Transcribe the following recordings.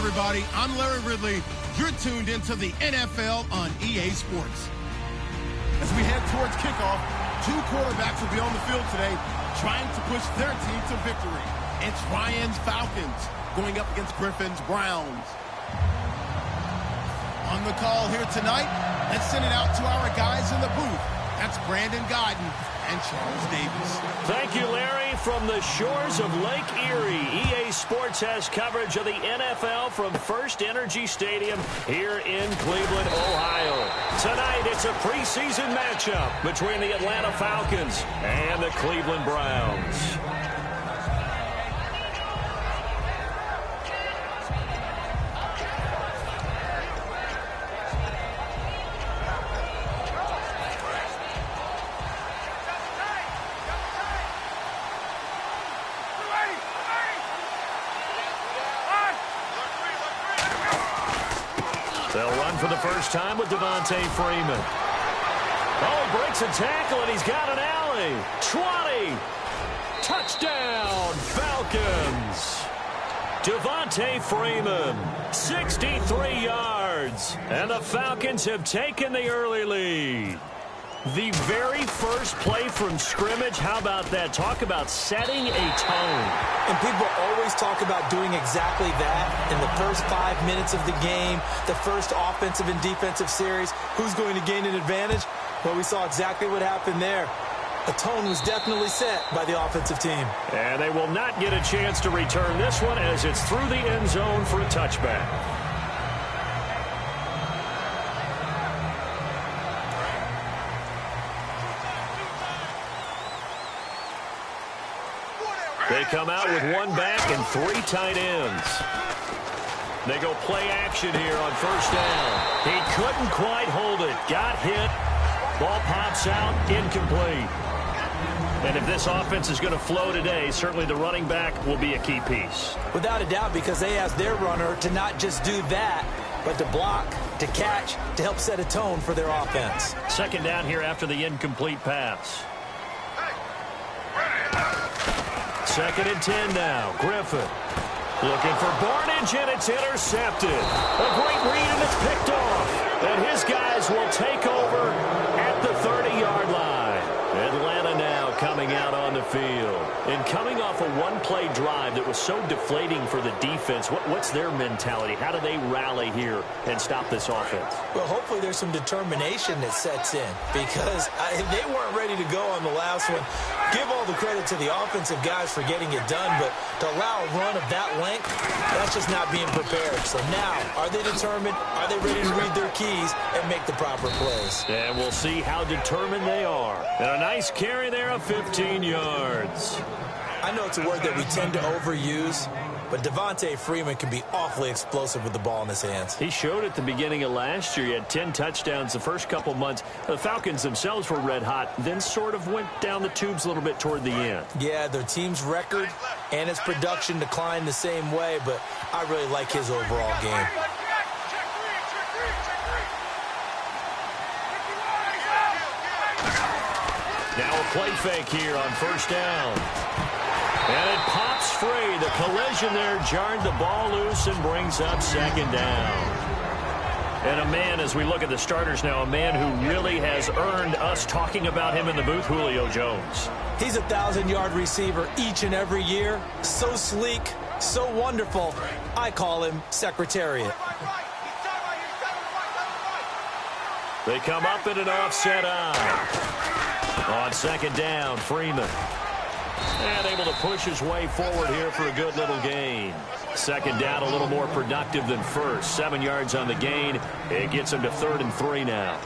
everybody. I'm Larry Ridley. You're tuned into the NFL on EA Sports. As we head towards kickoff, two quarterbacks will be on the field today trying to push their team to victory. It's Ryan's Falcons going up against Griffin's Browns. On the call here tonight, let's send it out to our guys in the booth. That's Brandon Godden and Charles Davis. Thank you, Larry. From the shores of Lake Erie, EA Sports has coverage of the NFL from First Energy Stadium here in Cleveland, Ohio. Tonight, it's a preseason matchup between the Atlanta Falcons and the Cleveland Browns. They'll run for the first time with Devontae Freeman. Oh, he breaks a tackle, and he's got an alley. 20. Touchdown, Falcons. Devontae Freeman, 63 yards. And the Falcons have taken the early lead. The very first play from scrimmage, how about that? Talk about setting a tone. And people always talk about doing exactly that in the first 5 minutes of the game, the first offensive and defensive series. Who's going to gain an advantage? Well, we saw exactly what happened there. A tone was definitely set by the offensive team. And they will not get a chance to return this one as it's through the end zone for a touchback. They come out with one back and three tight ends. They go play action here on first down. He couldn't quite hold it. Got hit. Ball pops out. Incomplete. And if this offense is going to flow today, certainly the running back will be a key piece. Without a doubt, because they asked their runner to not just do that, but to block, to catch, to help set a tone for their offense. Second down here after the incomplete pass. Second and 10 now. Griffin looking for Barnage, and it's intercepted. A great read, and it's picked off. And his guys will take over at the 30-yard line. Atlanta now coming out on the field. And coming off a one-play drive that was so deflating for the defense, what's their mentality? How do they rally here and stop this offense? Well, hopefully there's some determination that sets in, because they weren't ready to go on the last one. Give all the credit to the offensive guys for getting it done, but to allow a run of that length, that's just not being prepared. So now, are they determined? Are they ready to read their keys and make the proper plays? And we'll see how determined they are. And a nice carry there of 15 yards. I know it's a word that we tend to overuse, but Devontae Freeman can be awfully explosive with the ball in his hands. He showed at the beginning of last year. He had 10 touchdowns the first couple months. The Falcons themselves were red hot, then sort of went down the tubes a little bit toward the end. Yeah, their team's record and his production declined the same way, but I really like his overall game. Now a play fake here on first down. And it pops free. The collision there jarred the ball loose and brings up second down. And a man, as we look at the starters now, a man who really has earned us talking about him in the booth, Julio Jones. He's a 1,000-yard receiver each and every year. So sleek, so wonderful. I call him Secretariat. They come up in an offset eye. On second down, Freeman. And able to push his way forward here for a good little gain. Second down, a little more productive than first. 7 yards on the gain. It gets him to 3rd and 3 now.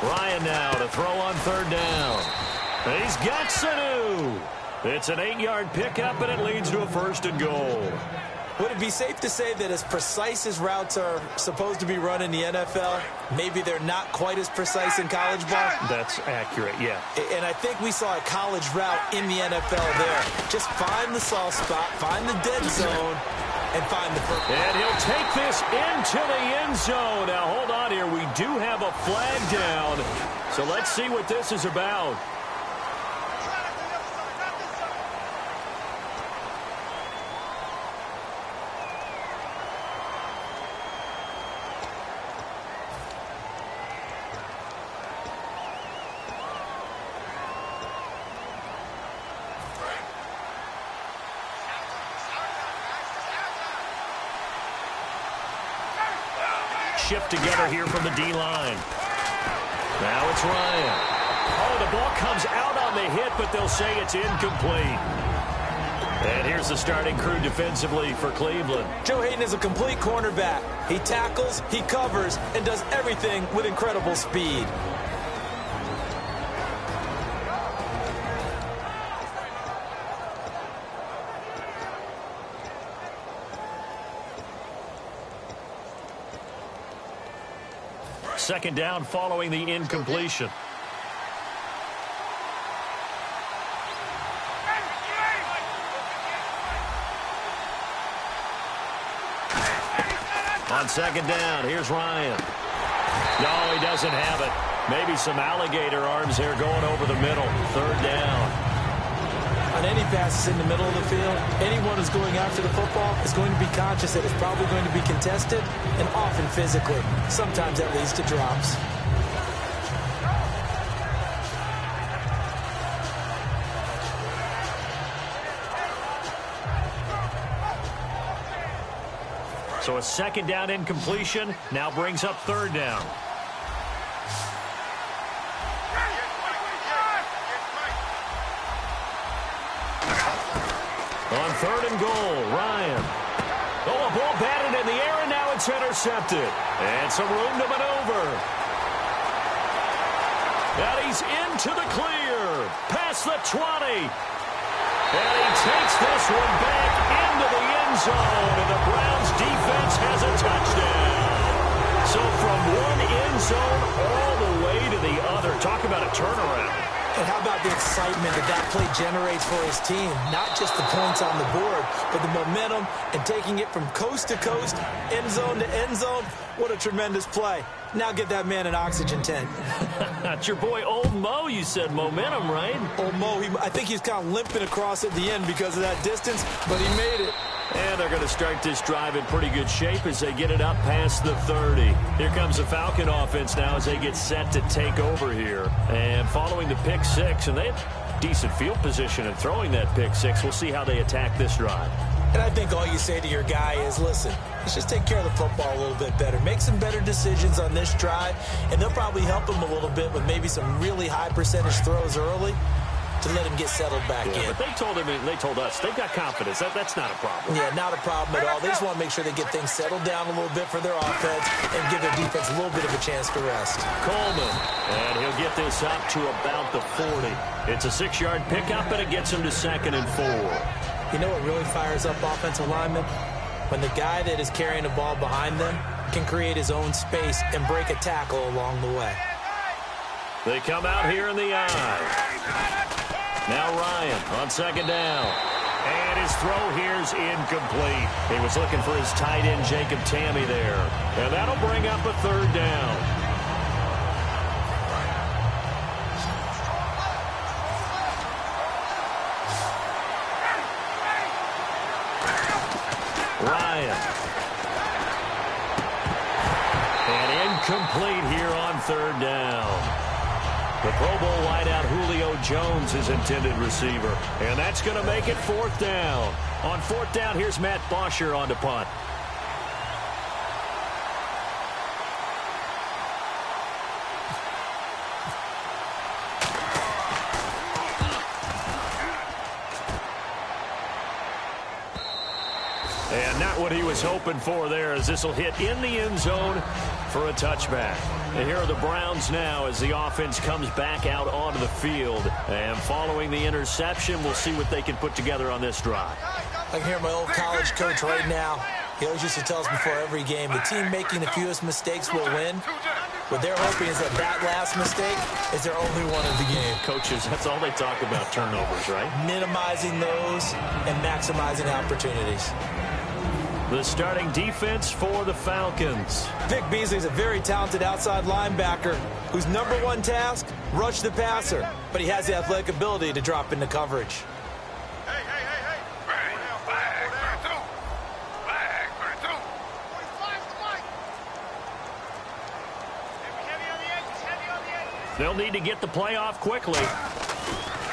Ryan now to throw on third down. He's got Sanu. It's an 8-yard pickup, and it leads to a 1st and goal. Would it be safe to say that as precise as routes are supposed to be run in the NFL, maybe they're not quite as precise in college ball? That's accurate, yeah. And I think we saw a college route in the NFL there. Just find the soft spot, find the dead zone, and find the first. And he'll take this into the end zone. Now, hold on here. We do have a flag down. So let's see what this is about. Shift together here from the D-line. Now it's Ryan. Oh, the ball comes out on the hit, but they'll say it's incomplete. And here's the starting crew defensively for Cleveland. Joe Hayden is a complete cornerback. He tackles, he covers, and does everything with incredible speed. Second down following the incompletion. On second down, here's Ryan. No, he doesn't have it. Maybe some alligator arms there going over the middle. Third down. On any passes in the middle of the field, anyone who's going after the football is going to be conscious that it's probably going to be contested and often physically. Sometimes that leads to drops. So a second down incompletion now brings up third down. On third and goal, Ryan. Oh, a ball batted in the air, and now it's intercepted. And some room to maneuver. And he's into the clear. Past the 20. And he takes this one back into the end zone. And the Browns defense has a touchdown. So from one end zone all the way to the other. Talk about a turnaround. And how about the excitement that that play generates for his team? Not just the points on the board, but the momentum and taking it from coast to coast, end zone to end zone. What a tremendous play. Now get that man an oxygen tent. That's your boy Old Mo, you said. Momentum, right? Old Mo, I think he's kind of limping across at the end because of that distance, but he made it. And they're going to start this drive in pretty good shape as they get it up past the 30. Here comes the Falcon offense now as they get set to take over here. And following the pick six, and they have decent field position in throwing that pick six. We'll see how they attack this drive. And I think all you say to your guy is, listen, let's just take care of the football a little bit better. Make some better decisions on this drive, and they'll probably help him a little bit with maybe some really high percentage throws early to let him get settled back in. But they told him, they told us, they've got confidence. That's not a problem. Yeah, not a problem at all. They just want to make sure they get things settled down a little bit for their offense and give their defense a little bit of a chance to rest. Coleman, and he'll get this up to about the 40. It's a 6-yard pickup, and it gets him to 2nd and 4. You know what really fires up offensive linemen? When the guy that is carrying the ball behind them can create his own space and break a tackle along the way. They come out here in the eye. Now Ryan on second down. And his throw here's incomplete. He was looking for his tight end, Jacob Tamme, there. And that'll bring up a third down. Ryan. And incomplete here on third down. The Pro Bowl wideout Julio Jones is intended receiver. And that's going to make it 4th down. On 4th down, here's Matt Bosher on to punt. And not what he was hoping for there, as this will hit in the end zone for a touchback. And here are the Browns now as the offense comes back out onto the field. And following the interception, we'll see what they can put together on this drive. I can hear my old college coach right now. He always used to tell us before every game, the team making the fewest mistakes will win. What they're hoping is that that last mistake is their only one of the game. Coaches, that's all they talk about, turnovers, right? Minimizing those and maximizing opportunities. the starting defense for the Falcons. Vic Beasley's a very talented outside linebacker whose number one task, rush the passer. But he has the athletic ability to drop into coverage. They'll need to get the play off quickly.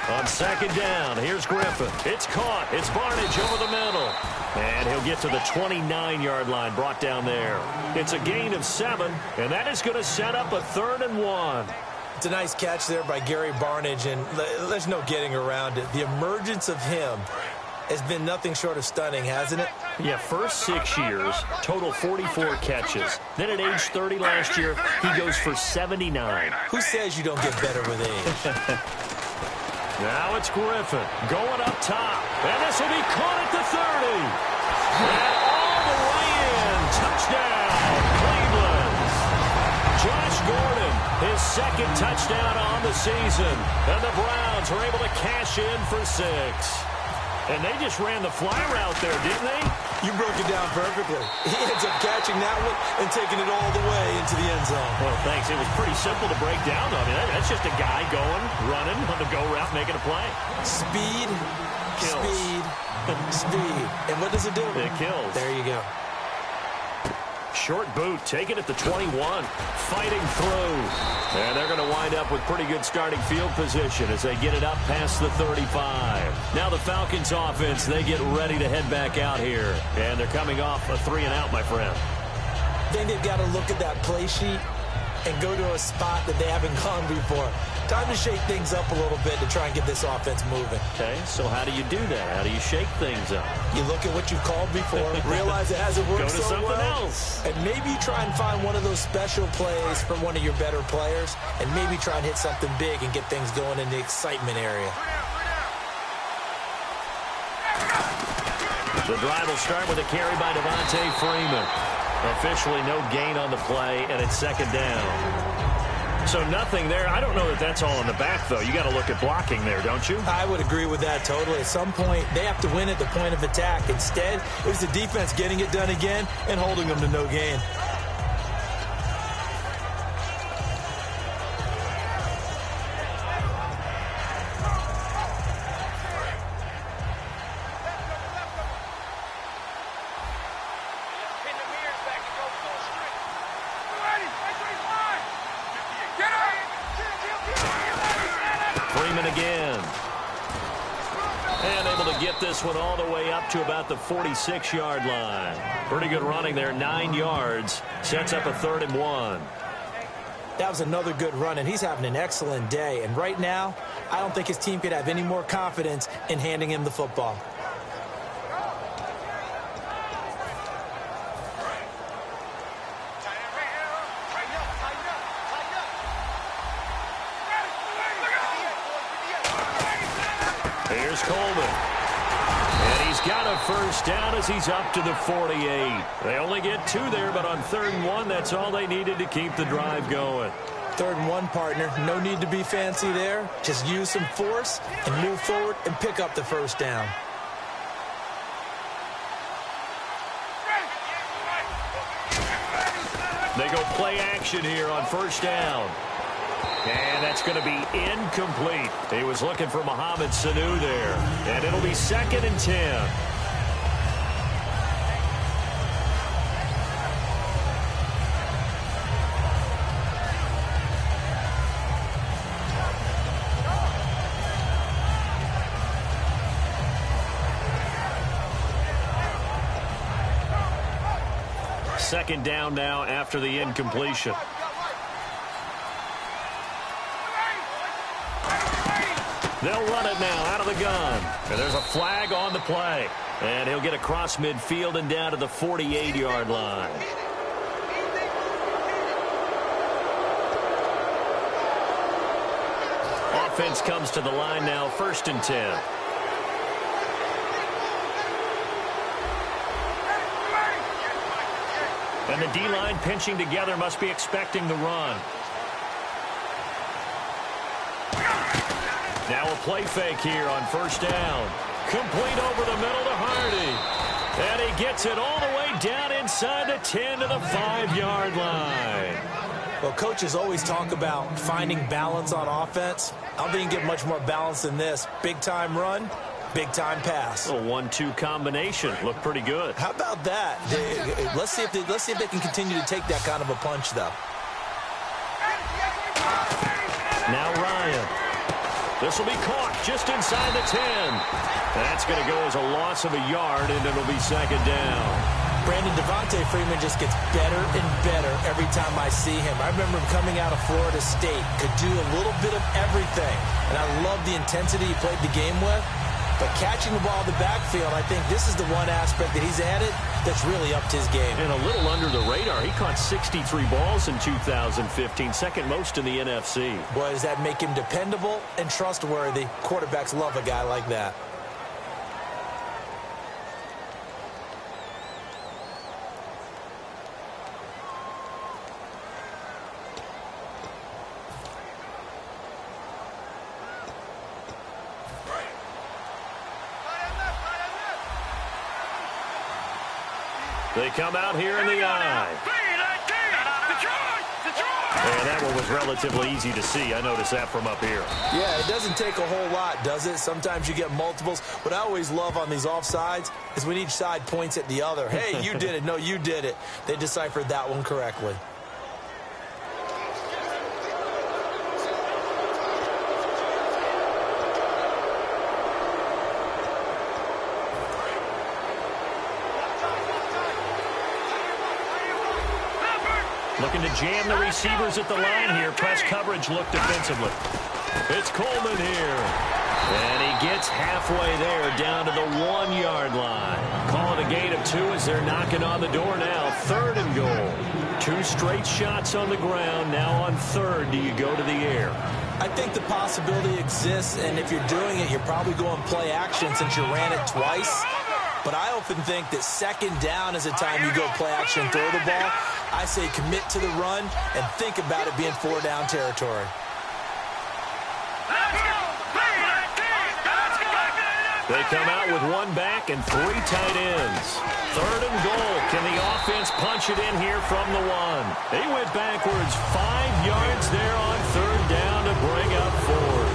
On second down, here's Griffin. It's caught. It's Barnage over the middle. And he'll get to the 29-yard line, brought down there. It's a gain of 7, and that is going to set up a 3rd and 1. It's a nice catch there by Gary Barnage, and there's no getting around it. The emergence of him has been nothing short of stunning, hasn't it? Yeah, first 6 years, total 44 catches. Then at age 30 last year, he goes for 79. Who says you don't get better with age? Now it's Griffin going up top. And this will be caught at the 30. And all the way in. Touchdown, Cleveland. Josh Gordon, his 2nd touchdown on the season. And the Browns were able to cash in for 6. And they just ran the fly route there, didn't they? You broke it down perfectly. He ends up catching that one and taking it all the way into the end zone. Well, thanks. It was pretty simple to break down, though. I mean, that's just a guy going, running on the go route, making a play. Speed, Kills. speed, speed. And what does it do? It kills. There you go. Short boot, taken at the 21, fighting through. And they're going to wind up with pretty good starting field position as they get it up past the 35. Now the Falcons offense, they get ready to head back out here. And they're coming off a 3-and-out, my friend. I think they've got to look at that play sheet and go to a spot that they haven't gone before. Time to shake things up a little bit to try and get this offense moving. Okay, so how do you do that? How do you shake things up? You look at what you've called before, realize it hasn't worked Go to so something well, else. and maybe try and find one of those special plays from one of your better players, and maybe try and hit something big and get things going in the excitement area. The drive will start with a carry by Devontae Freeman. Officially no gain on the play, and it's 2nd down. So nothing there. I don't know that that's all in the back, though. You got to look at blocking there, don't you? I would agree with that totally. At some point, they have to win at the point of attack. Instead, it was the defense getting it done again and holding them to no gain. Again. And able to get this one all the way up to about the 46-yard line. Pretty good running there, 9 yards. Sets up a 3rd and 1. That was another good run, and he's having an excellent day. And right now, I don't think his team could have any more confidence in handing him the football. Here's Coleman. And he's got a 1st down as he's up to the 48. They only get 2 there, but on 3rd and 1, that's all they needed to keep the drive going. 3rd and 1, partner. No need to be fancy there. Just use some force and move forward and pick up the 1st down. They go play action here on 1st down. And that's going to be incomplete. He was looking for Mohamed Sanu there. And it'll be 2nd and 10. Second down now after the incompletion. They'll run it now out of the gun. And there's a flag on the play. And he'll get across midfield and down to the 48-yard line. Offense comes to the line now, 1st and 10. And the D-line pinching together, must be expecting the run. Now a play fake here on 1st down. Complete over the middle to Hardy. And he gets it all the way down inside the 10 to the 5-yard line. Well, coaches always talk about finding balance on offense. I don't think you can get much more balance than this. Big-time run, big-time pass. A 1-2 combination. Looked pretty good. How about that? Let's see if they can continue to take that kind of a punch, though. Now Ryan. This will be caught just inside the 10. That's going to go as a loss of a yard, and it'll be second down. Brandon, Devontae Freeman just gets better and better every time I see him. I remember him coming out of Florida State, could do a little bit of everything. And I love the intensity he played the game with. But catching the ball in the backfield, I think this is the one aspect that he's added that's really upped his game. And a little under the radar. He caught 63 balls in 2015, second most in the NFC. Boy, does that make him dependable and trustworthy. Quarterbacks love a guy like that. They come out here in the eye. And that one was relatively easy to see. I noticed that from up here. Yeah, it doesn't take a whole lot, does it? Sometimes you get multiples. What I always love on these offsides is when each side points at the other. Hey, you did it. No, you did it. They deciphered that one correctly. Looking to jam the receivers at the line here. Press coverage look defensively. It's Coleman here. And he gets halfway there down to the 1-yard line. Call it a gain of 2 as they're knocking on the door now. 3rd and goal. 2 straight shots on the ground. Now on 3rd, do you go to the air? I think the possibility exists, and if you're doing it, you're probably going play action since you ran it twice. But I often think that 2nd down is a time you go play action and throw the ball. I say commit to the run and think about it being 4-down territory. They come out with 1 back and 3 tight ends. 3rd and goal. Can the offense punch it in here from the 1? They went backwards 5 yards there on 3rd down to bring up 4th.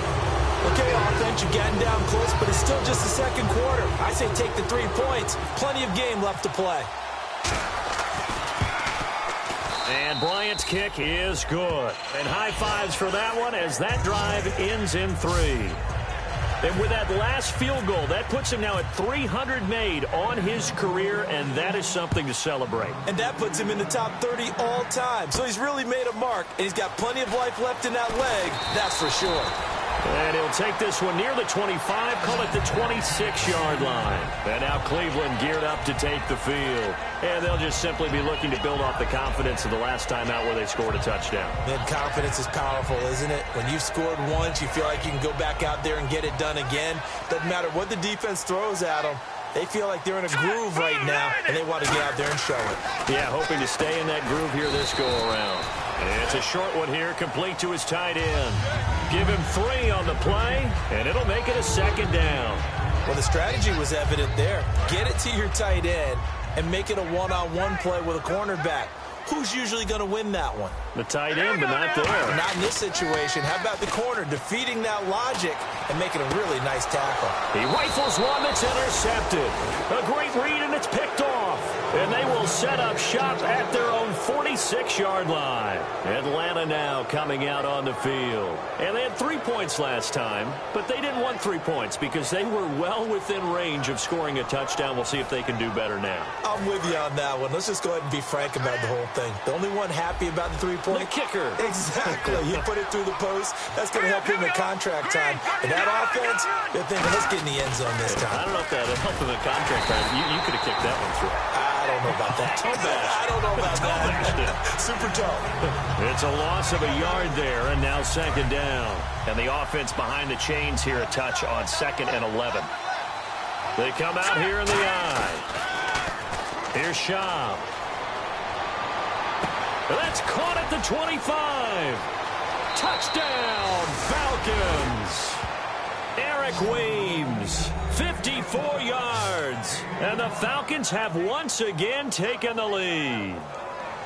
Okay, offense, you've gotten down close, but it's still just the 2nd quarter. I say take the 3 points. Plenty of game left to play. And Bryant's kick is good. And high fives for that one as that drive ends in 3. And with that last field goal, that puts him now at 300 made on his career, and that is something to celebrate. And that puts him in the top 30 all time. So he's really made a mark, and he's got plenty of life left in that leg, that's for sure. And he'll take this one near the 25, call it the 26-yard line. And now Cleveland geared up to take the field. And they'll just simply be looking to build off the confidence of the last time out where they scored a touchdown. Man, confidence is powerful, isn't it? When you've scored once, you feel like you can go back out there and get it done again. Doesn't matter what the defense throws at them. They feel like they're in a groove right now, and they want to get out there and show it. Yeah, hoping to stay in that groove here this go-around. It's a short one here, complete to his tight end. Give him 3 on the play, and it'll make it a 2nd down. Well, the strategy was evident there. Get it to your tight end and make it a one-on-one play with a cornerback. Who's usually going to win that one? The tight end, but not there. Not in this situation. How about the corner defeating that logic and making a really nice tackle? He rifles one that's intercepted. A great read, and it's picked off. And they will set up shop at their own 46-yard line. Atlanta now coming out on the field. And they had 3 points last time, but they didn't want 3 points because they were well within range of scoring a touchdown. We'll see if they can do better now. I'm with you on that one. Let's just go ahead and be frank about the whole thing. The only one happy about the 3-point? The kicker. Exactly. You put it through the post. That's going to help him in contract time. And that offense, they're thinking, let's get in the end zone this time. I don't know if that helped him in contract time. You could have kicked that one through. I don't know about that. I don't know about that. Super tough. It's a loss of a yard there, and now 2nd down. And the offense behind the chains here a touch on 2nd and 11. They come out here in the eye. Here's Schaub. That's caught at the 25. Touchdown, Falcons. Aaron Derek Weems, 54 yards. And the Falcons have once again taken the lead.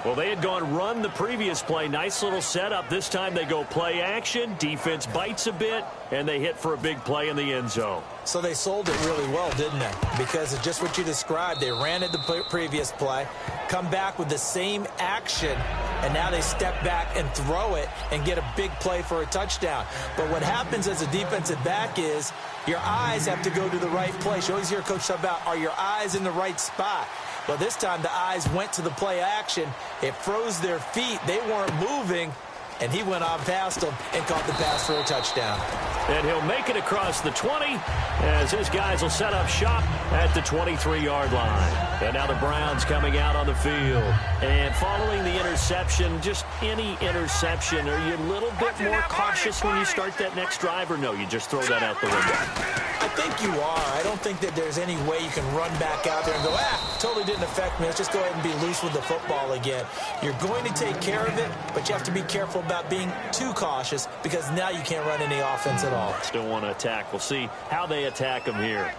Well, they had gone run the previous play. Nice little setup. This time they go play action. Defense bites a bit, and they hit for a big play in the end zone. So they sold it really well, didn't they? Because of just what you described. They ran it the previous play, come back with the same action, and now they step back and throw it and get a big play for a touchdown. But what happens as a defensive back is your eyes have to go to the right place. You always hear Coach talk about, are your eyes in the right spot? Well, this time the eyes went to the play action. It froze their feet. They weren't moving, and he went on past them and caught the pass for a touchdown. And he'll make it across the 20 as his guys will set up shop at the 23-yard line. And now the Browns coming out on the field. And following the interception, just any interception, are you a little bit more cautious when you start that next drive, or no, you just throw that out the window? I think you are. I don't think that there's any way you can run back out there and go, totally didn't affect me. Let's just go ahead and be loose with the football again. You're going to take care of it, but you have to be careful about being too cautious because now you can't run any offense at all. Still want to attack. We'll see how they attack them here.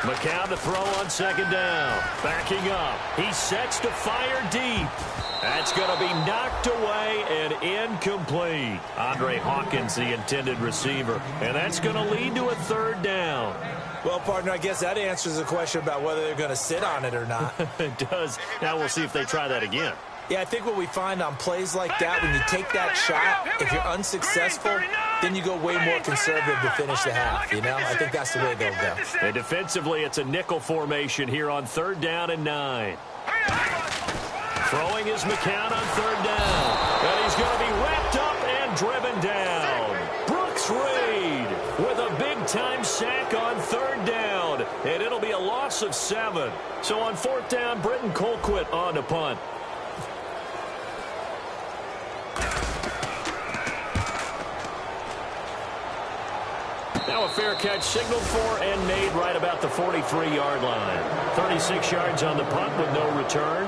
McCown to throw on second down. Backing up. He sets to fire deep. That's going to be knocked away and incomplete. Andre Hawkins, the intended receiver. And that's going to lead to a third down. Well, partner, I guess that answers the question about whether they're going to sit on it or not. It does. Now we'll see if they try that again. Yeah, I think what we find on plays like that, when you take that shot, if you're unsuccessful, then you go way more conservative to finish the half, you know? I think that's the way they'll go. And defensively, it's a nickel formation here on 3rd down and 9. Throwing is McCown on 3rd down. And he's going to be wrapped up and driven down. Brooks Reed with a big-time sack on 3rd down. And it'll be a loss of 7. So on 4th down, Britton Colquitt on to punt. Now a fair catch signaled for and made right about the 43-yard line. 36 yards on the punt with no return.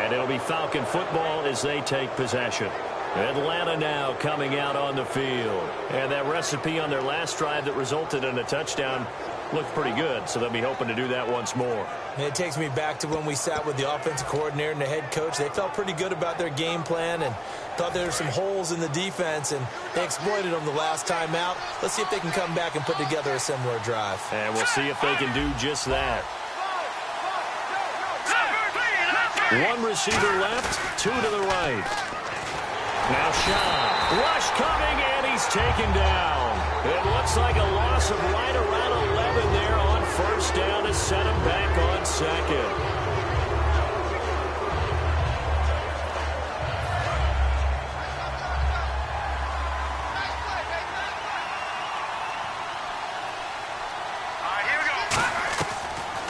And it'll be Falcon football as they take possession. Atlanta now coming out on the field. And that recipe on their last drive that resulted in a touchdown looked pretty good, so they'll be hoping to do that once more. It takes me back to when we sat with the offensive coordinator and the head coach. They felt pretty good about their game plan and thought there were some holes in the defense, and they exploited them the last time out. Let's see if they can come back and put together a similar drive. And we'll see if they can do just that. One receiver left, 2 to the right. Now Shaw. Rush coming, and he's taken down. It looks like a loss of right around 11 there on 1st down to set him back on 2nd.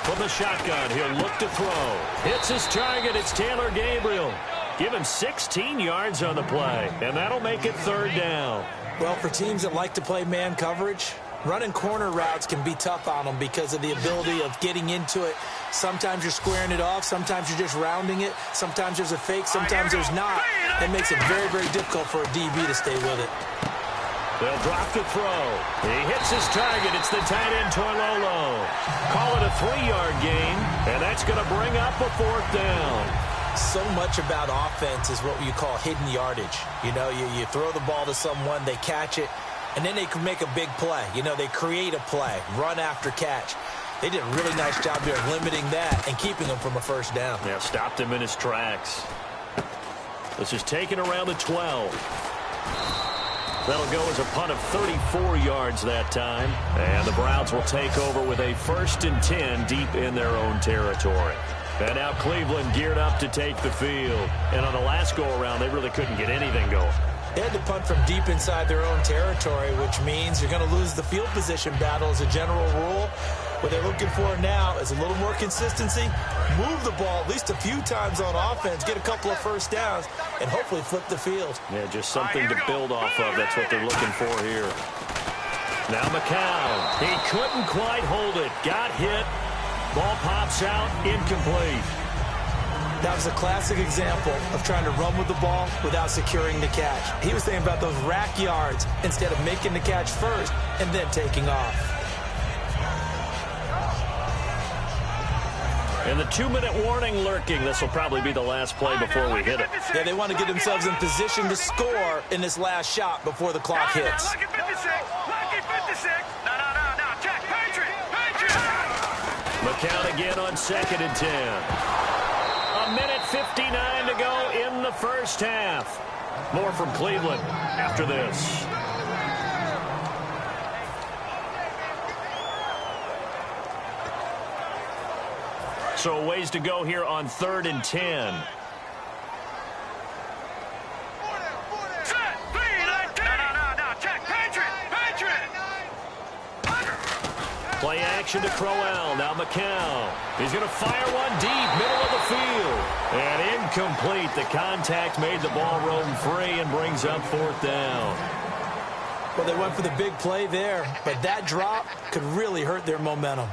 From the shotgun, he'll look to throw. Hits his target. It's Taylor Gabriel. Give him 16 yards on the play, and that'll make it 3rd down. Well, for teams that like to play man coverage, running corner routes can be tough on them because of the ability of getting into it. Sometimes you're squaring it off. Sometimes you're just rounding it. Sometimes there's a fake. Sometimes there's not. It makes it very, very difficult for a DB to stay with it. They'll drop the throw. He hits his target. It's the tight end, Toilolo. Call it a 3-yard gain, and that's going to bring up a 4th down. So much about offense is what you call hidden yardage. You know, you throw the ball to someone, they catch it, and then they can make a big play. You know, they create a play, run after catch. They did a really nice job there of limiting that and keeping him from a 1st down. Yeah, stopped him in his tracks. This is taken around the 12. That'll go as a punt of 34 yards that time. And the Browns will take over with a 1st and 10 deep in their own territory. And now Cleveland geared up to take the field. And on the last go-around, they really couldn't get anything going. They had to punt from deep inside their own territory, which means you're going to lose the field position battle as a general rule. What they're looking for now is a little more consistency, move the ball at least a few times on offense, get a couple of 1st downs, and hopefully flip the field. Yeah, just something to build off of. That's what they're looking for here. Now McCown. He couldn't quite hold it. Got hit. Ball pops out, incomplete. That was a classic example of trying to run with the ball without securing the catch. He was thinking about those rack yards instead of making the catch first and then taking off. And the 2-minute warning lurking. This will probably be the last play before we hit it. Yeah, they want to get themselves in position to score in this last shot before the clock hits. Lucky 56. Lucky 56. No. Check. Patriot. McCown again on 2nd and 10. A minute 59 to go in the first half. More from Cleveland after this. So a ways to go here on 3rd and 10. Play action to Crowell. Now McCown. He's going to fire one deep, middle of the field. And incomplete. The contact made the ball roam free and brings up 4th down. Well, they went for the big play there, but that drop could really hurt their momentum.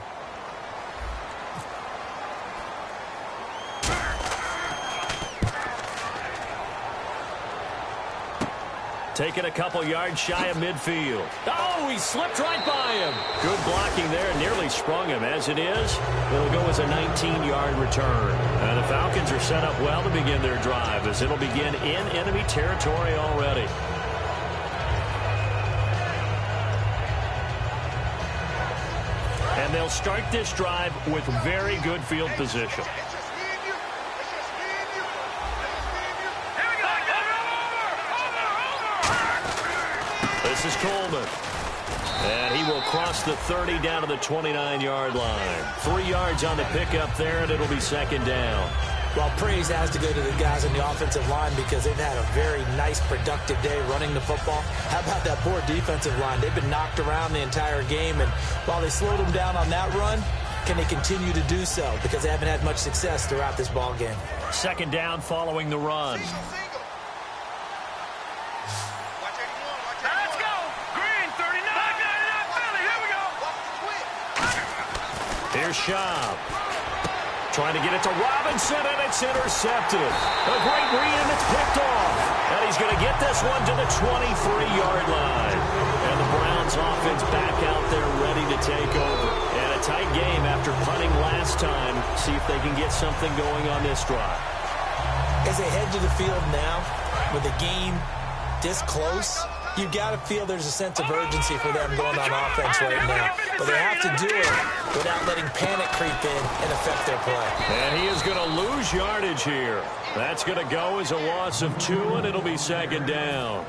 Taking a couple yards shy of midfield. Oh, he slipped right by him. Good blocking there. Nearly sprung him. As it is, it'll go as a 19-yard return. And the Falcons are set up well to begin their drive as it'll begin in enemy territory already. And they'll start this drive with very good field position. This is Coleman. And he will cross the 30 down to the 29-yard line. 3 yards on the pickup there, and it'll be 2nd down. Well, praise has to go to the guys on the offensive line because they've had a very nice, productive day running the football. How about that poor defensive line? They've been knocked around the entire game, and while they slowed them down on that run, can they continue to do so? Because they haven't had much success throughout this ball game. 2nd down following the run. Here's Schaub. Trying to get it to Robinson, and it's intercepted. A great read, and it's picked off. And he's going to get this one to the 23-yard line. And the Browns offense back out there ready to take over. And a tight game after punting last time. See if they can get something going on this drive. As they head to the field now, with the game this close, you got to feel there's a sense of urgency for them going on offense right now. But they have to do it without letting panic creep in and affect their play. And he is going to lose yardage here. That's going to go as a loss of 2, and it'll be 2nd down.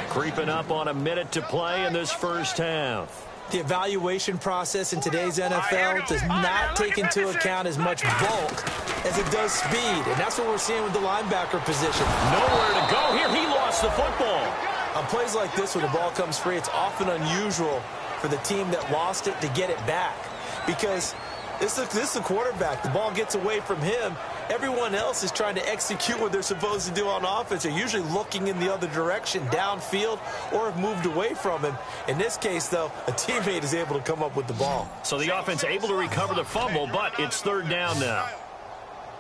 Creeping up on a minute to play in this first half. The evaluation process in today's NFL does not take into account as much bulk as it does speed. And that's what we're seeing with the linebacker position. Nowhere to go here. He lost the football. On plays like this, when the ball comes free, it's often unusual for the team that lost it to get it back. Because this is the quarterback. The ball gets away from him. Everyone else is trying to execute what they're supposed to do on offense. They're usually looking in the other direction, downfield, or have moved away from him. In this case, though, a teammate is able to come up with the ball. So the offense able to recover the fumble, but it's 3rd down now.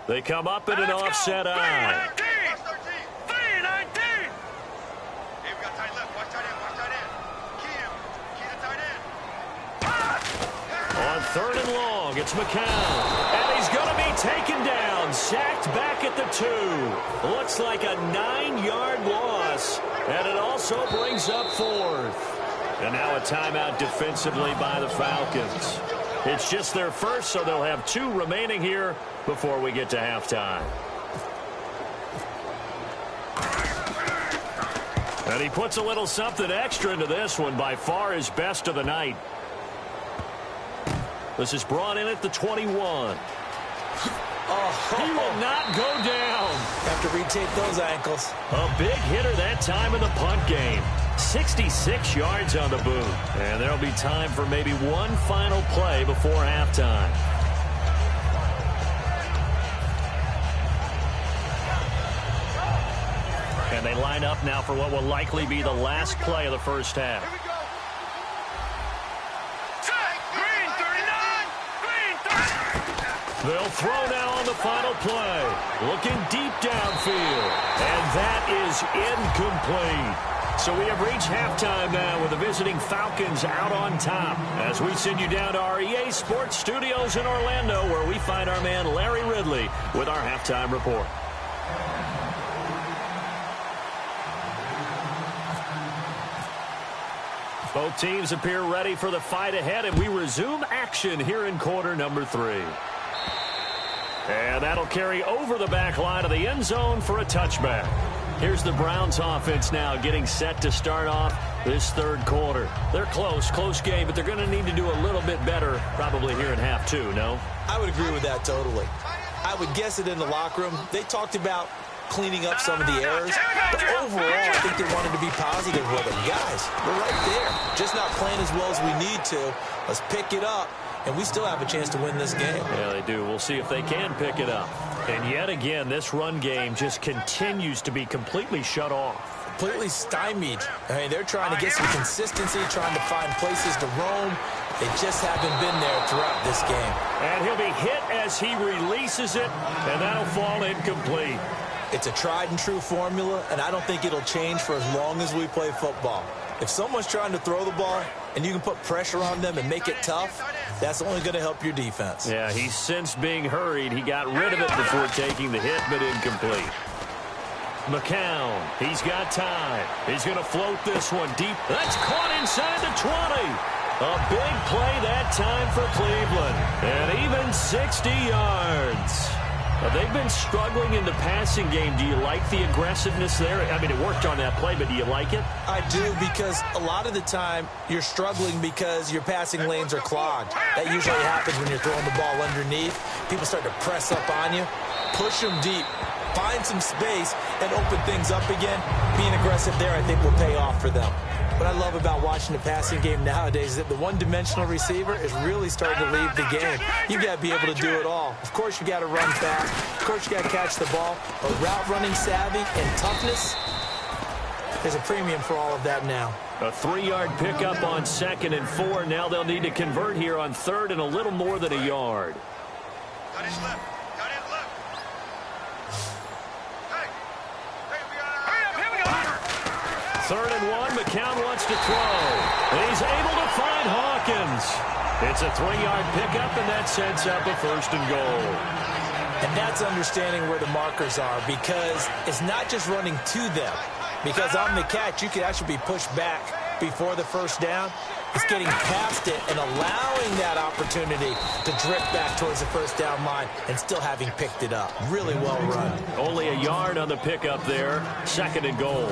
They come up in an offset eye. On 3rd and long, it's McCown. And he's going to be taken down, sacked back at the 2. Looks like a 9-yard loss, and it also brings up 4th. And now a timeout defensively by the Falcons. It's just their first, so they'll have 2 remaining here before we get to halftime. And he puts a little something extra into this one, by far his best of the night. This is brought in at the 21. He will not go down. Have to retape those ankles. A big hitter that time in the punt game. 66 yards on the boot. And there'll be time for maybe one final play before halftime. And they line up now for what will likely be the last play of the first half. They'll throw now on the final play. Looking deep downfield. And that is incomplete. So we have reached halftime now with the visiting Falcons out on top as we send you down to our EA Sports Studios in Orlando where we find our man Larry Ridley with our halftime report. Both teams appear ready for the fight ahead, and we resume action here in quarter number 3. And that'll carry over the back line of the end zone for a touchback. Here's the Browns offense now getting set to start off this third quarter. They're close game, but they're going to need to do a little bit better probably here in half 2, no? I would agree with that totally. I would guess it in the locker room. They talked about cleaning up some of the errors, but overall, I think they wanted to be positive with them. Guys, we're right there. Just not playing as well as we need to. Let's pick it up, and we still have a chance to win this game. Yeah, they do. We'll see if they can pick it up. And yet again, this run game just continues to be completely shut off. Completely stymied. I mean, they're trying to get some consistency, trying to find places to roam. They just haven't been there throughout this game. And he'll be hit as he releases it, and that'll fall incomplete. It's a tried-and-true formula, and I don't think it'll change for as long as we play football. If someone's trying to throw the ball and you can put pressure on them and make it tough, that's only going to help your defense. Yeah, he's since being hurried. He got rid of it before taking the hit, but incomplete. McCown, he's got time. He's going to float this one deep. That's caught inside the 20. A big play that time for Cleveland. And even 60 yards. They've been struggling in the passing game. Do you like the aggressiveness there? I mean, it worked on that play, but do you like it? I do, because a lot of the time you're struggling because your passing lanes are clogged. That usually happens when you're throwing the ball underneath. People start to press up on you. Push them deep. Find some space and open things up again. Being aggressive there, I think, will pay off for them. What I love about watching the passing game nowadays is that the one-dimensional receiver is really starting to leave the game. You've got to be able to do it all. Of course, you got to run fast. Of course, you got to catch the ball. But route running savvy and toughness, there's a premium for all of that now. A 3-yard pickup on 2nd and 4. Now they'll need to convert here on 3rd and a little more than a yard. Got his left. Got his left. Hey, here we go. 3rd and 1. McCown wants to throw. And he's able to find Hawkins. It's a 3-yard pickup, and that sets up a 1st and goal. And that's understanding where the markers are, because it's not just running to them. Because on the catch, you could actually be pushed back before the 1st down. It's getting past it and allowing that opportunity to drift back towards the 1st down line and still having picked it up. Really well run. Only a yard on the pickup there. 2nd and goal.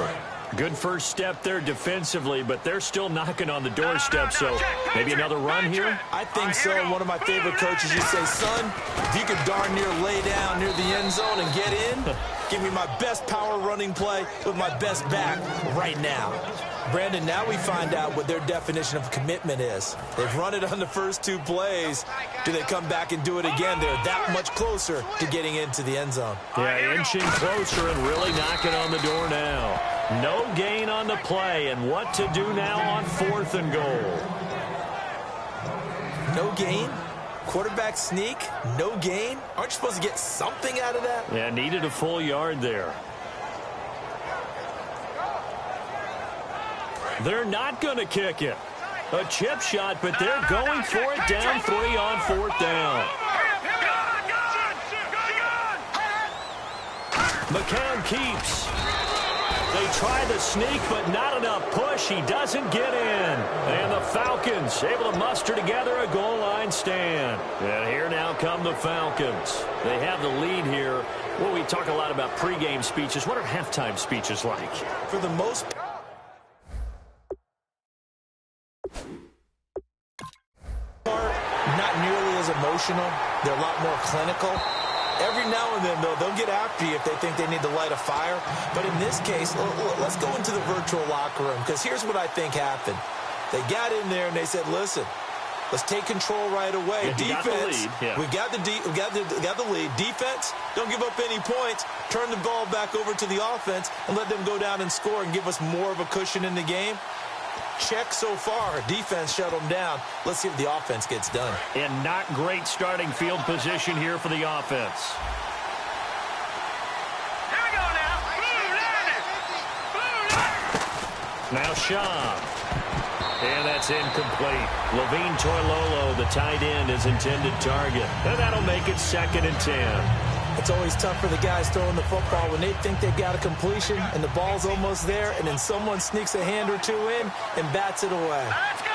Good first step there defensively, but they're still knocking on the doorstep, so maybe another run here? I think so. And one of my favorite coaches used to say, son, if you could darn near lay down near the end zone and get in, give me my best power running play with my best back right now. Brandon, now we find out what their definition of commitment is. They've run it on the first 2 plays. Do they come back and do it again? They're that much closer to getting into the end zone. Yeah, inching closer and really knocking on the door now. No gain on the play, and what to do now on 4th and goal. No gain? Quarterback sneak? No gain? Aren't you supposed to get something out of that? Yeah, needed a full yard there. They're not going to kick it. A chip shot, but they're going for it down 3 on 4th down. McCown keeps. They try the sneak, but not enough push. He doesn't get in. And the Falcons able to muster together a goal line stand. And here now come the Falcons. They have the lead here. Well, we talk a lot about pregame speeches. What are halftime speeches like? For the most part, not nearly as emotional. They're a lot more clinical. Every now and then, though, they'll get after you if they think they need to light a fire. But in this case, let's go into the virtual locker room, because here's what I think happened. They got in there and they said, listen, let's take control right away. Defense, we got the lead. Defense, don't give up any points. Turn the ball back over to the offense and let them go down and score and give us more of a cushion in the game. check so far. Defense shut them down. Let's see if the offense gets done. And not great starting field position here for the offense. Here we go now. Now Shaw. And that's incomplete. Levine Toilolo, the tight end, is intended target. And that'll make it 2nd and 10. It's always tough for the guys throwing the football when they think they've got a completion and the ball's almost there, and then someone sneaks a hand or two in and bats it away. Let's go.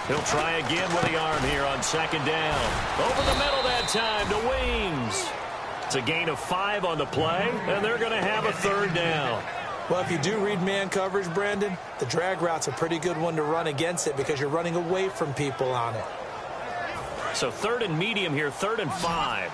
He'll try again with the arm here on 2nd down. Over the middle that time to Weems. It's a gain of 5 on the play, and they're going to have a 3rd down. Well, if you do read man coverage, Brandon, the drag route's a pretty good one to run against it because you're running away from people on it. So 3rd and medium here, 3rd and 5.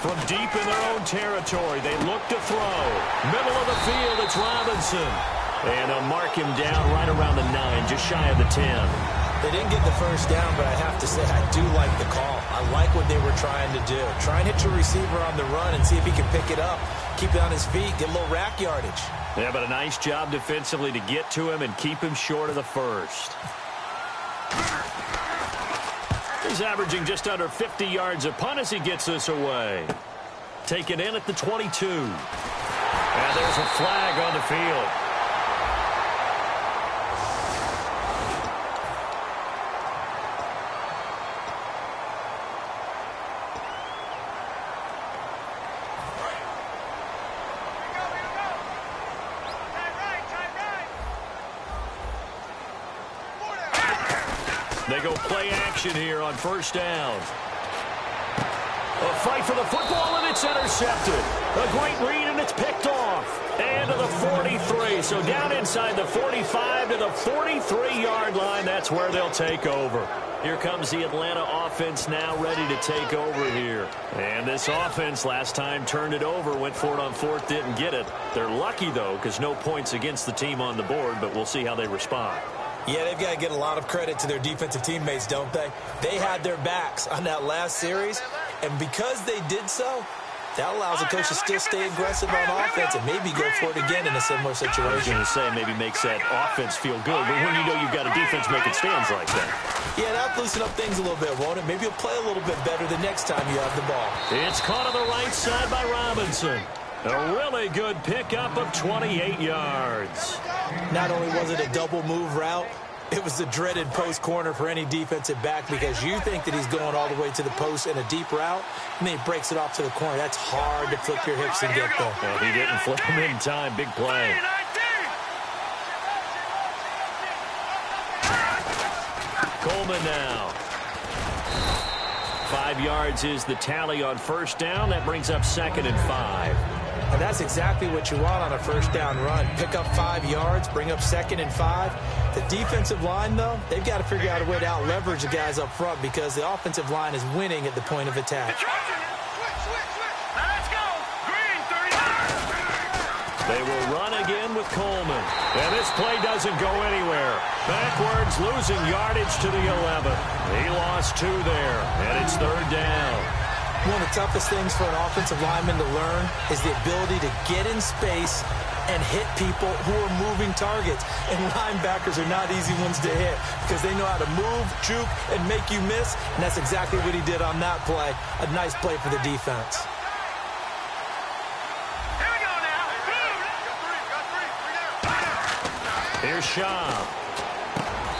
From deep in their own territory, they look to throw. Middle of the field, it's Robinson. And they'll mark him down right around the 9, just shy of the 10. They didn't get the first down, but I have to say I do like the call. I like what they were trying to do. Try and hit your receiver on the run and see if he can pick it up. Keep it on his feet, get a little rack yardage. Yeah, but a nice job defensively to get to him and keep him short of the first. He's averaging just under 50 yards a punt as he gets this away. Taken in at the 22. And there's a flag on the field. They go play action here on 1st down. A fight for the football, and it's intercepted. A great read, and it's picked off. And to the 43. So down inside the 45 to the 43-yard line. That's where they'll take over. Here comes the Atlanta offense now ready to take over here. And this offense last time turned it over, went for it on 4th, didn't get it. They're lucky, though, because no points against the team on the board, but we'll see how they respond. Yeah, they've got to get a lot of credit to their defensive teammates, don't they? They had their backs on that last series, and because they did so, that allows the coach to still stay aggressive on offense and maybe go for it again in a similar situation. I was going to say maybe makes that offense feel good, but when you know you've got a defense making stands like that. Yeah, that'll loosen up things a little bit, won't it? Maybe you'll play a little bit better the next time you have the ball. It's caught on the right side by Robinson. A really good pickup of 28 yards. Not only was it a double move route, it was the dreaded post corner for any defensive back because you think that he's going all the way to the post in a deep route, and then he breaks it off to the corner. That's hard to flip your hips and get there. Well, he didn't flip him in time. Big play. Coleman now. 5 yards is the tally on 1st down. That brings up 2nd and 5. And that's exactly what you want on a 1st down run. Pick up 5 yards, bring up 2nd and 5. The defensive line, though, they've got to figure out a way to out-leverage the guys up front because the offensive line is winning at the point of attack. Let's go. Green, 39. They will run again with Coleman. And this play doesn't go anywhere. Backwards, losing yardage to the 11. He lost 2 there, and it's 3rd down. One of the toughest things for an offensive lineman to learn is the ability to get in space and hit people who are moving targets. And linebackers are not easy ones to hit because they know how to move, juke, and make you miss. And that's exactly what he did on that play. A nice play for the defense. Here we go now. Here's Shaw.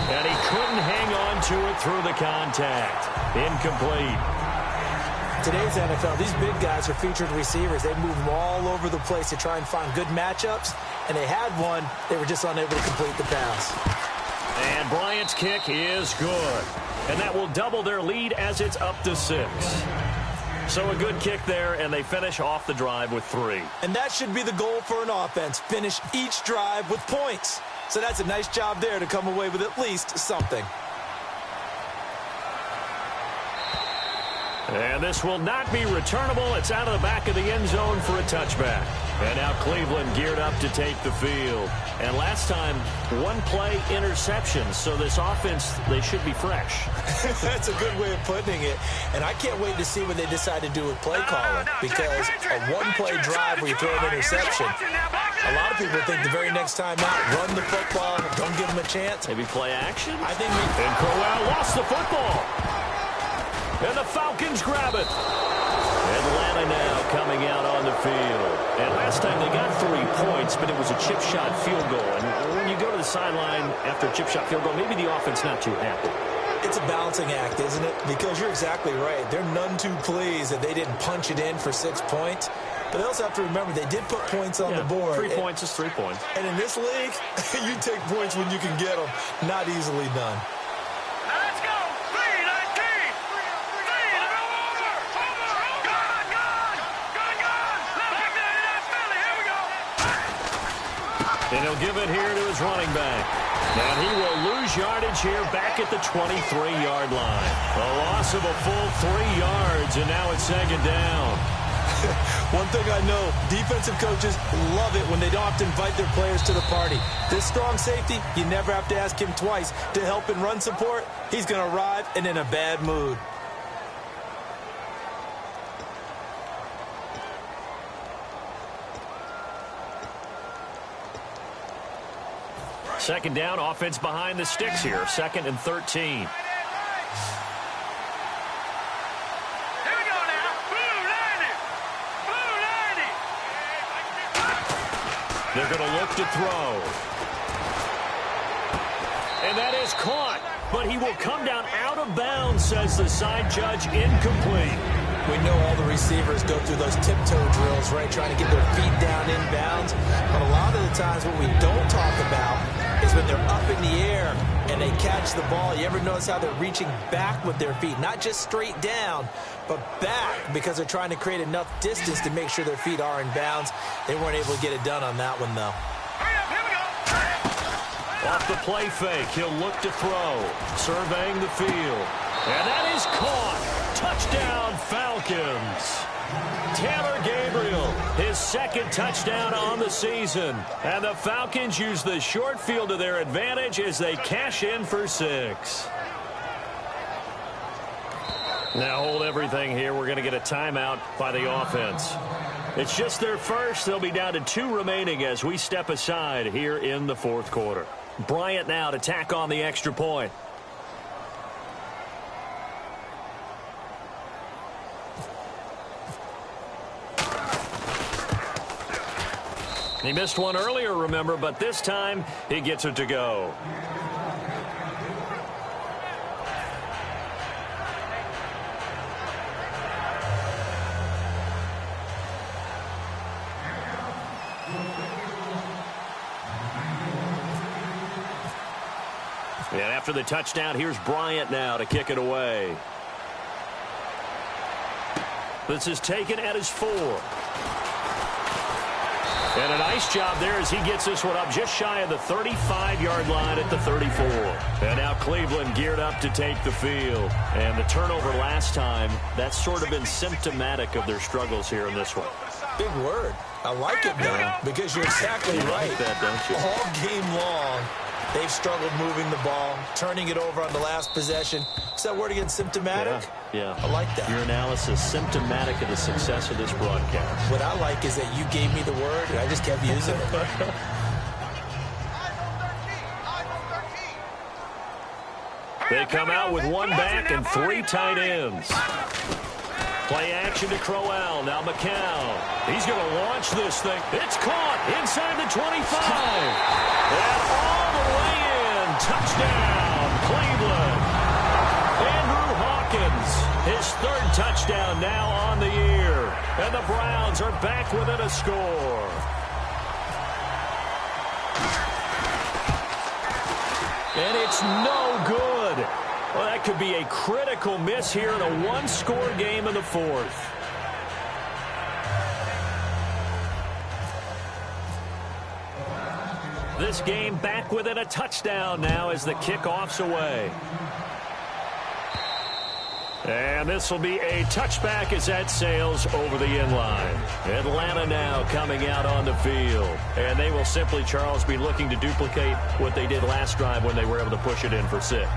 And he couldn't hang on to it through the contact. Incomplete. Today's NFL, these big guys are featured receivers. They move them all over the place to try and find good matchups, and they had one. They were just unable to complete the pass. And Bryant's kick is good. And that will double their lead as it's up to 6. So a good kick there, and they finish off the drive with 3. And that should be the goal for an offense, finish each drive with points. So that's a nice job there to come away with at least something. And this will not be returnable. It's out of the back of the end zone for a touchback. And now Cleveland geared up to take the field. And last time, one play interception. So this offense, they should be fresh. That's a good way of putting it. And I can't wait to see what they decide to do with play calling. Because a one-play drive where you throw an interception, a lot of people think the very next time out, run the football, don't give them a chance. Maybe play action? I think And Crowell lost the football. And the Falcons grab it. Atlanta now coming out on the field. And last time they got 3 points, but it was a chip shot field goal. And when you go to the sideline after a chip shot field goal, maybe the offense not too happy. it's a balancing act, isn't it? Because you're exactly right. They're none too pleased that they didn't punch it in for 6 points. But they also have to remember they did put points on the board. 3 points is 3 points. And in this league, you take points when you can get them. Not easily done. Let's go. 3-19. 3 and over. Gone. Back there in that Philly. Here we go. And he'll give it here to his running back. And he will lose yardage here back at the 23-yard line. A loss of a full 3 yards, and now it's second down. One thing I know, defensive coaches love it when they don't have to invite their players to the party. This strong safety, you never have to ask him twice to help in run support. He's going to arrive and in a bad mood. Second down, offense behind the sticks here. 2nd and 13. They're going to look to throw. And that is caught. But he will come down out of bounds, says the side judge, incomplete. We know all the receivers go through those tiptoe drills, right, trying to get their feet down in bounds. But a lot of the times what we don't talk about is when they're up in the air and they catch the ball. You ever notice how they're reaching back with their feet? Not just straight down, but back, because they're trying to create enough distance to make sure their feet are in bounds. They weren't able to get it done on that one, though. Off the play fake, he'll look to throw. Surveying the field. And that is caught. Touchdown, Falcons. Taylor Gabriel, his 2nd touchdown on the season. And the Falcons use the short field to their advantage as they cash in for 6. Now hold everything here. We're going to get a timeout by the offense. It's just their first. They'll be down to 2 remaining as we step aside here in the 4th quarter. Bryant now to tack on the extra point. He missed one earlier, remember, but this time he gets it to go. And after the touchdown, here's Bryant now to kick it away. This is taken at his 4. And a nice job there as he gets this one up just shy of the 35-yard line at the 34. And now Cleveland geared up to take the field. And the turnover last time, that's sort of been symptomatic of their struggles here in this one. Big word. I like it, though, because you're exactly right. Like that, don't you? All game long, they've struggled moving the ball, turning it over on the last possession. Is that word again, symptomatic? Yeah. I like that. Your analysis, symptomatic of the success of this broadcast. What I like is that you gave me the word, and I just kept using it. They come out with 1 back and 3 tight ends. Play action to Crowell. Now McCown. He's going to launch this thing. It's caught inside the 25. And all the way in. Touchdown, Cleveland. Andrew Hawkins, his 3rd touchdown now on the year. And the Browns are back within a score. And it's no good. Well, that could be a critical miss here in a 1-score game in the 4th. This game back within a touchdown now as the kickoff's away. And this will be a touchback as that sails over the inline. Atlanta now coming out on the field. And they will simply, Charles, be looking to duplicate what they did last drive when they were able to push it in for 6.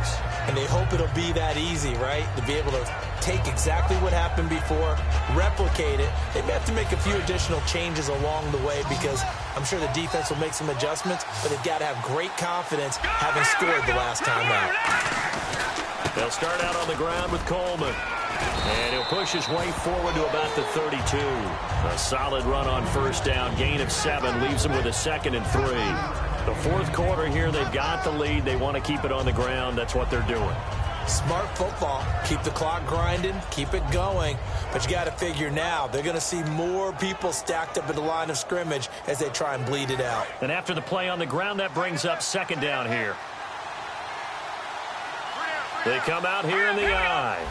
And they hope it'll be that easy, right? To be able to take exactly what happened before, replicate it. They may have to make a few additional changes along the way because I'm sure the defense will make some adjustments, but they've got to have great confidence having scored the last time out. They'll start out on the ground with Coleman. And he'll push his way forward to about the 32. A solid run on first down. Gain of 7 leaves him with a 2nd and 3. The fourth quarter here, they've got the lead. They want to keep it on the ground. That's what they're doing. Smart football. Keep the clock grinding. Keep it going. But you got to figure now, they're going to see more people stacked up at the line of scrimmage as they try and bleed it out. And after the play on the ground, that brings up 2nd down here. They come out here in the eye.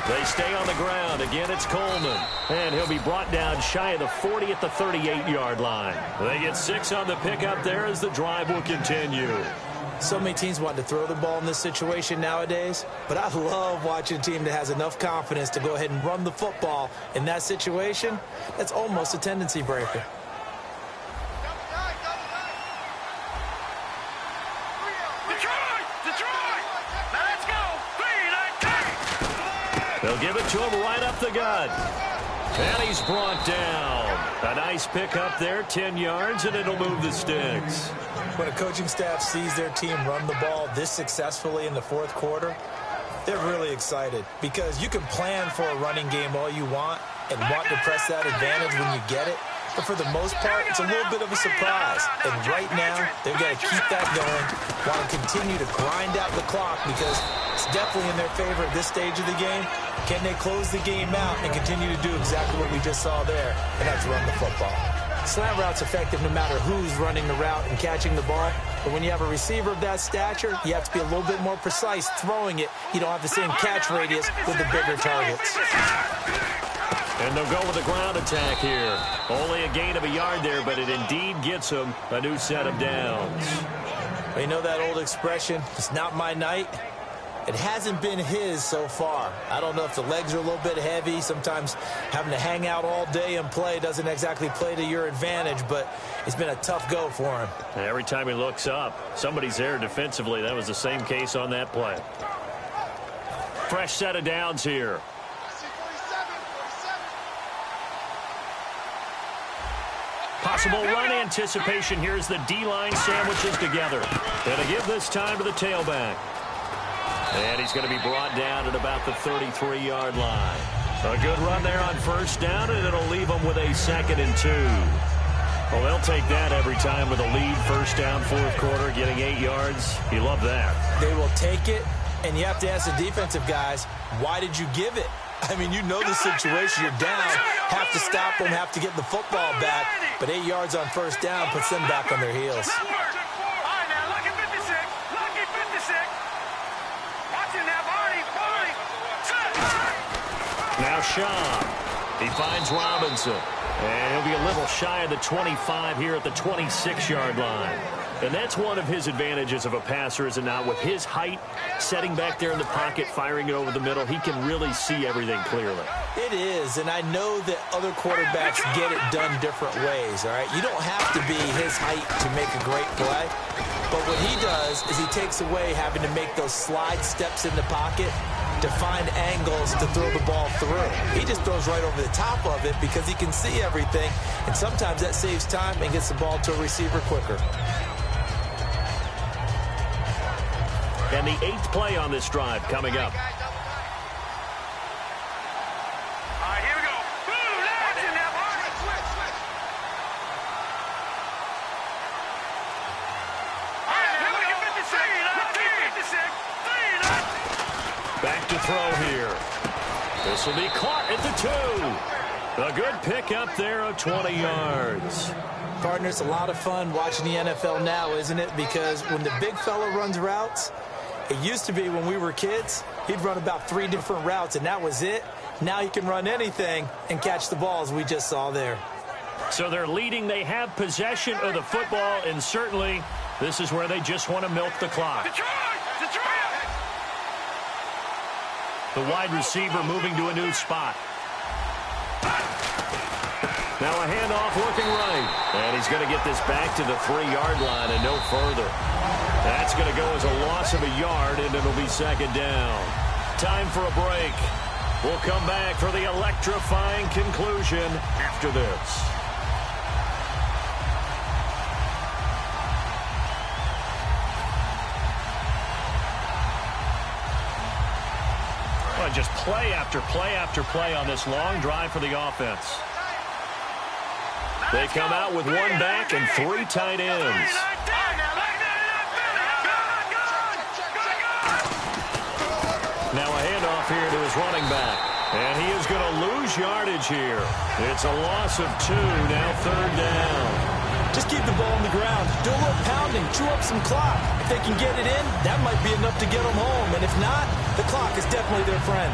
They stay on the ground. Again, it's Coleman. And he'll be brought down shy of the 40 at the 38-yard line. They get 6 on the pickup there as the drive will continue. So many teams want to throw the ball in this situation nowadays, but I love watching a team that has enough confidence to go ahead and run the football in that situation. That's almost a tendency breaker. They'll give it to him right up the gut. And he's brought down. A nice pickup there, 10 yards, and it'll move the sticks. When a coaching staff sees their team run the ball this successfully in the fourth quarter, they're really excited because you can plan for a running game all you want and want to press that advantage when you get it. But for the most part, it's a little bit of a surprise. And right now, they've got to keep that going, want to continue to grind out the clock because it's definitely in their favor at this stage of the game. Can they close the game out and continue to do exactly what we just saw there, and that's run the football? Slant route's effective no matter who's running the route and catching the ball. But when you have a receiver of that stature, you have to be a little bit more precise throwing it. You don't have the same catch radius with the bigger targets. And they'll go with a ground attack here. Only a gain of a yard there, but it indeed gets them a new set of downs. You know that old expression, it's not my night? It hasn't been his so far. I don't know if the legs are a little bit heavy. Sometimes having to hang out all day and play doesn't exactly play to your advantage, but it's been a tough go for him. And every time he looks up, somebody's there defensively. That was the same case on that play. Fresh set of downs here. Possible run anticipation. Here's the D-line sandwiches together. And to give this time to the tailback. And he's going to be brought down at about the 33-yard line. A good run there on first down, and it'll leave them with a 2nd and 2. Well, they'll take that every time with a lead, first down, fourth quarter, getting 8 yards. You love that. They will take it, and you have to ask the defensive guys, why did you give it? I mean, you know the situation. You're down, have to stop them, have to get the football back. But 8 yards on first down puts them back on their heels. Now Shaw. He finds Robinson. And he'll be a little shy of the 25 here at the 26-yard line. And that's one of his advantages of a passer, is it not? With his height, setting back there in the pocket, firing it over the middle, he can really see everything clearly. It is, and I know that other quarterbacks get it done different ways, all right? You don't have to be his height to make a great play. But what he does is he takes away having to make those slide steps in the pocket to find angles to throw the ball through. He just throws right over the top of it because he can see everything, and sometimes that saves time and gets the ball to a receiver quicker. And the 8th play on this drive coming up. Back to throw here. This will be caught at the 2. A good pick up there of 20 yards. Partner, it's a lot of fun watching the NFL now, isn't it? Because when the big fella runs routes, it used to be when we were kids, he'd run about 3 different routes, and that was it. Now he can run anything and catch the ball, as we just saw there. So they're leading. They have possession of the football, and certainly This is where they just want to milk the clock. Detroit! The wide receiver moving to a new spot. Now a handoff working right. And he's going to get this back to the 3-yard line and no further. That's going to go as a loss of a yard, and it'll be second down. Time for a break. We'll come back for the electrifying conclusion after this. Well, just play after play after play on this long drive for the offense. They come out with one back and 3 tight ends. Now a handoff here to his running back. And he is going to lose yardage here. It's a loss of 2, now third down. Just keep the ball on the ground. Do a little pounding. Chew up some clock. If they can get it in, that might be enough to get them home. And if not, the clock is definitely their friend.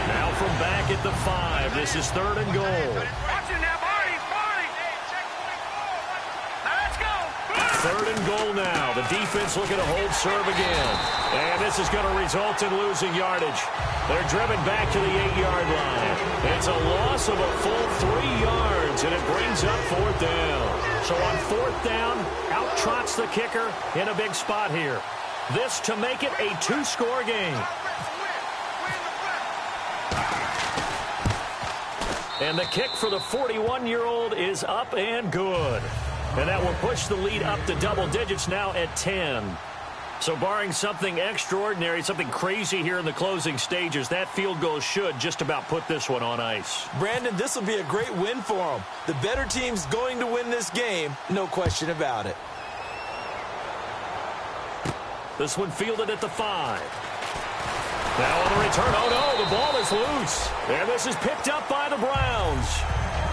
Now from back at the 5, this is third and goal. Watch it now, Barney. Now let's go. Third and goal now. The defense looking to hold serve again. And this is going to result in losing yardage. They're driven back to the 8-yard line. It's a loss of a full 3 yards, and it brings up fourth down. So on fourth down, out trots the kicker in a big spot here. This to make it a 2-score game. And the kick for the 41-year-old is up and good. And that will push the lead up to double digits now at 10. So barring something extraordinary, something crazy here in the closing stages, that field goal should just about put this one on ice. Brandon, this will be a great win for them. The better team's going to win this game, no question about it. This one fielded at the 5. Now on the return, oh no, the ball is loose. And this is picked up by the Browns.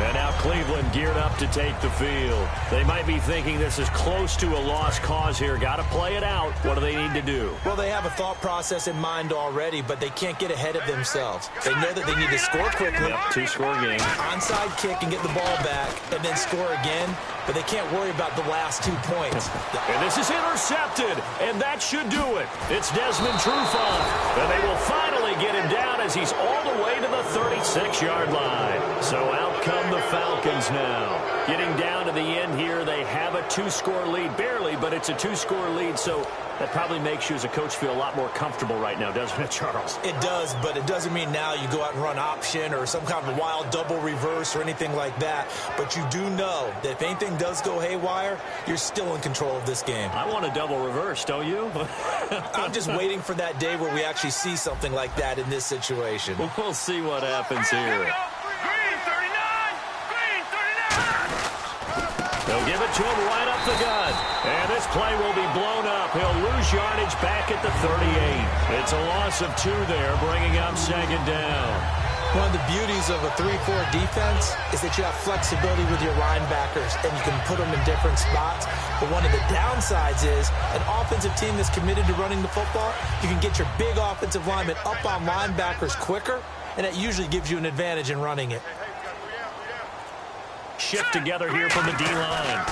And now Cleveland geared up to take the field. They might be thinking this is close to a lost cause here. Got to play it out. What do they need to do? Well, they have a thought process in mind already, but they can't get ahead of themselves. They know that they need to score quickly. Yep, 2-score game. Onside kick and get the ball back and then score again, but they can't worry about the last 2 points. And this is intercepted, and that should do it. It's Desmond Trufant, and they will finally get him down as he's all the way to the 36-yard line. So out come the Falcons now. Getting down to the end here, they have a 2-score lead. Barely, but it's a 2-score lead, so that probably makes you as a coach feel a lot more comfortable right now, doesn't it, Charles? It does, but it doesn't mean now you go out and run option or some kind of wild double reverse or anything like that. But you do know that if anything does go haywire, you're still in control of this game. I want a double reverse, don't you? I'm just waiting for that day where we actually see something like that in this situation. We'll see what happens here. They'll give it to him right up the gut. And this play will be blown up. He'll lose yardage back at the 38. It's a loss of 2 there, bringing up second down. One of the beauties of a 3-4 defense is that you have flexibility with your linebackers, and you can put them in different spots. But one of the downsides is an offensive team that's committed to running the football, you can get your big offensive linemen up on linebackers quicker, and that usually gives you an advantage in running it. Shift together here from the D-line.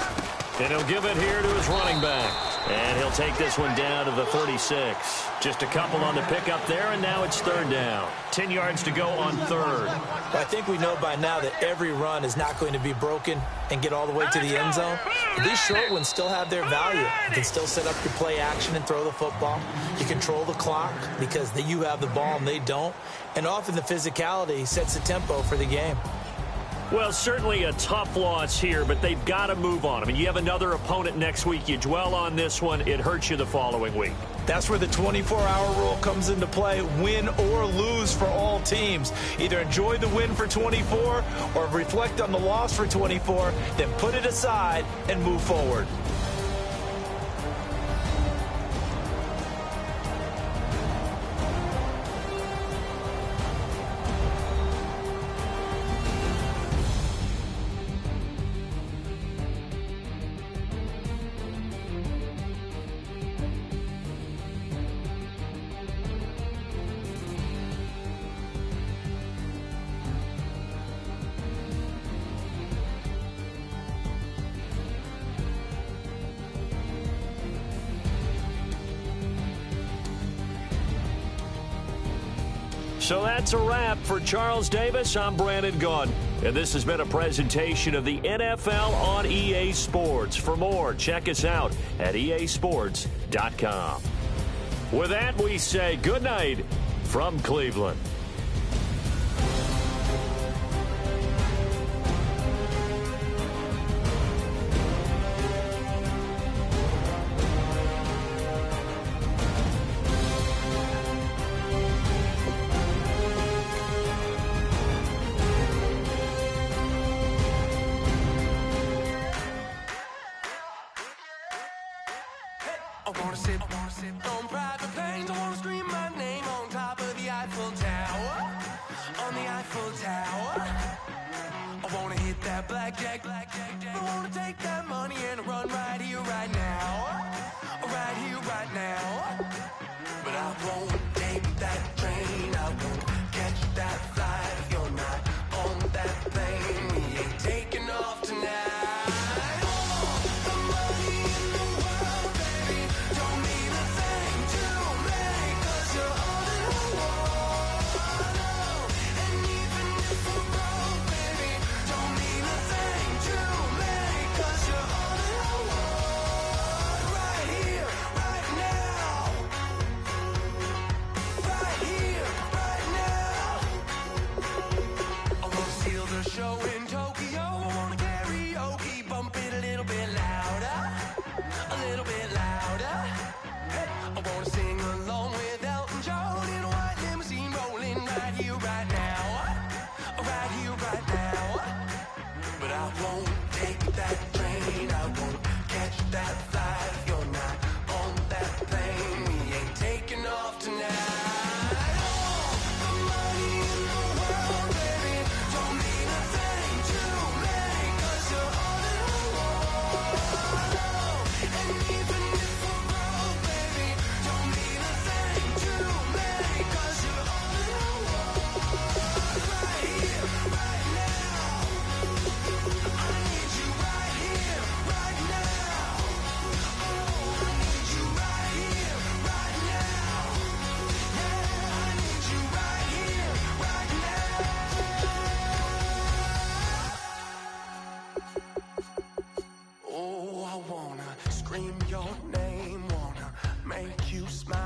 And he'll give it here to his running back. And he'll take this one down to the 36. Just a couple on the pickup there, and now it's third down. 10 yards to go on third. Well, I think we know by now that every run is not going to be broken and get all the way to the end zone. But these short ones still have their value. You can still set up your play action and throw the football. You control the clock because you have the ball and they don't. And often the physicality sets the tempo for the game. Well, certainly a tough loss here, but they've got to move on. I mean, you have another opponent next week. You dwell on this one, it hurts you the following week. That's where the 24-hour rule comes into play, win or lose for all teams. Either enjoy the win for 24 or reflect on the loss for 24, then put it aside and move forward. So that's a wrap. For Charles Davis, I'm Brandon Gunn. And this has been a presentation of the NFL on EA Sports. For more, check us out at easports.com. With that, we say good night from Cleveland. I wanna sit on private planes. I wanna scream my name on top of the Eiffel Tower. On the Eiffel Tower. I wanna hit that blackjack. I wanna take that money and run right here, right now. Right here, right now. But I won't take that train. I won't catch that flight if you're not on that plane. We ain't taking off tonight. Show in Tokyo, I wanna karaoke, bump it a little bit louder, a little bit louder. Hey, I wanna sing along with Elton John in a white limousine rolling right here, right now, right here, right now. But I won't take that train, I won't catch that flight if you're not on that plane. We ain't taking off tonight. Scream your name, wanna make you smile.